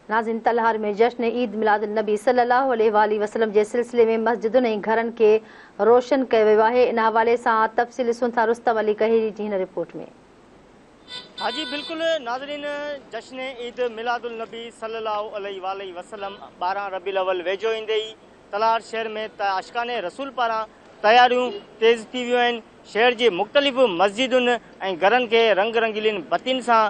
नाज़रीन, तलहार में जश्न ईद मिलादुन नबी सल्लल्लाहु अलैहि वसल्लम जे सिलसिले में मस्जिदुनि ऐं घरनि खे रोशन कयो वियो आहे। इन हवाले सां तफ़सील ॾिसूं था रुस्तम अली कहिरी जी हिन रिपोर्ट में। हाँ जी बिल्कुलु नाज़रीन, जश्न ईद मिलादुल नबी सल्लल्लाहु अलैहि वसल्लम 12 रबीउल अव्वल वेझो ईंदे ई तलहार शहर में आशिकाने रसूल पारां तयारियूं तेज़ थी वियूं आहिनि। शहर जे मुख़्तलिफ़ मस्जिदुनि ऐं घरनि खे रंग रंगीलिन बतियुनि सां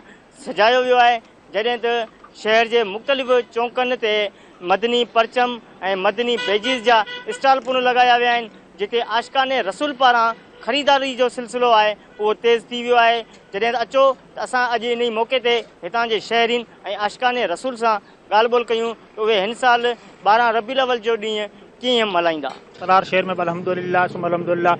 सजायो वियो आहे, जॾहिं त शहर जे मुख़्तलिफ़ चौंकनि ते मदनी परचम ऐं मदनी बेजिस जा स्टॉल पुन लॻाया विया आहिनि, जिते आशिकाने रसूल पारां ख़रीदारी जो सिलसिलो आहे उहो तेज़ थी वियो आहे। जॾहिं त अचो त असां अॼु इन मौक़े ते हितां जे शहरीन ऐं आशिकाने रसूल सां ॻाल्हि ॿोल कयूं त उहे हिन साल 12 रबीउल अव्वल जो ॾींहुं कीअं मल्हाईंदा। तलहार शहर में अल्हम्दुलिल्लाह सुम अल्हम्दुलिल्लाह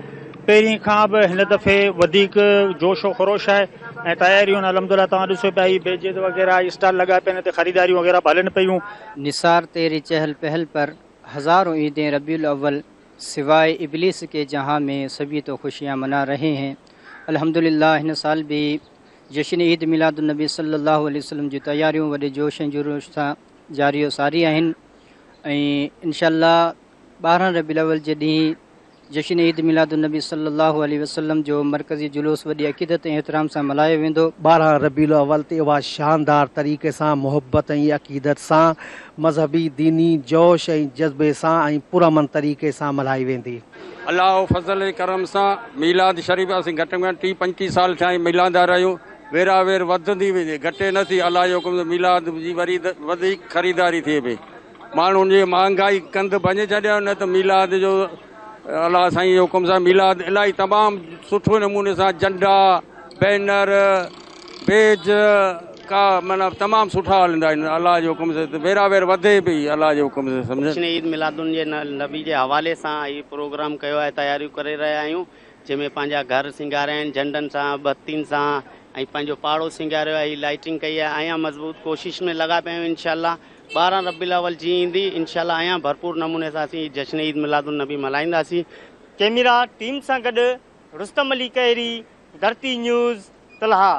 पहिरीं खां बि हिन दफ़े वधीक जोशो ख़रोश आहे ऐं तयारियूं अल्हम्दुलिल्लाह तव्हां ॾिसो पिया ही बेजिस वग़ैरह स्टॉल लॻा पिया आहिनि, ख़रीदारियूं वग़ैरह हलनि पियूं। निसार तेरी चहल पहल पर हज़ारों ईदें रबीउल अव्वल सिवाय इबलीस के जहां में सभी तो खुशियां मना रहे हैं। अल्हम्दुलिल्लाह हिन साल भी जश्न ईद मिलादुन नबी सल्लल्लाहु अलैहि वसल्लम जी तयारियूं वॾे जोश ऐं जुलूस सां जारी सारी आहिनि ऐं इंशाअल्लाह 12 रबीउल अव्वल जे ॾींहुं जश्न ईद मिलादुन नबी सल्लल्लाहु अलैहि वसल्लम जो मरकज़ी जुलूस वॾी अक़ीदत ऐं एहतराम सां मल्हायो वेंदो। 12 रबीउल अव्वल ते उहा शानदार तरीक़े सां मोहब्बत ऐं अक़ीदत सां मज़हबी दीनी जोश ऐं जज़्बे सां ऐं पुरअमन तरीक़े सां मल्हाई वेंदी। अल्लाह फज़ल करम सां मीलाद शरीफ़ असीं घटि में घटि 30-35 साल थिया मिलादार आहियूं। वेरावेर वधंदी वेंदी, घटे नथी। अल्लाह जो हुकुम मिलाद जी वरी वधीक ख़रीदारी थिए पई। माण्हुनि जी महांगाई कंध भञे छॾियो, न त मिलाद जो अल्लाह साईं जे हुकुम सां मिलाद इलाही तमामु सुठे नमूने सां झंडा बैनर बेज का माना तमामु सुठा हलंदा आहिनि। अल्लाह जे हुकुम से वेरावेर वधे पई अल्लाह जे हुकुम से। सम्झ ईद मिलादुन जे नबी जे हवाले सां हीउ प्रोग्राम कयो आहे, तयारियूं करे रहिया आहियूं, जंहिंमें पंहिंजा घर सिंगारिया आहिनि झंडनि सां बत्तियुनि सां ऐं पंहिंजो पाड़ो सिंगारियो आहे, लाइटिंग कई आहे। आहियां मज़बूत कोशिश में लॻा पिया आहियूं। इंशाअल्लाह 12 रबीउल अव्वल जीअं ईंदी इंशाअल्लाह आहियां भरपूर नमूने सां असीं जश्न ईद मिलादुन नबी मल्हाईंदासीं। कैमरा टीम सां गॾु रुस्तम अली कहिरी, धरती न्यूज़, तलहार।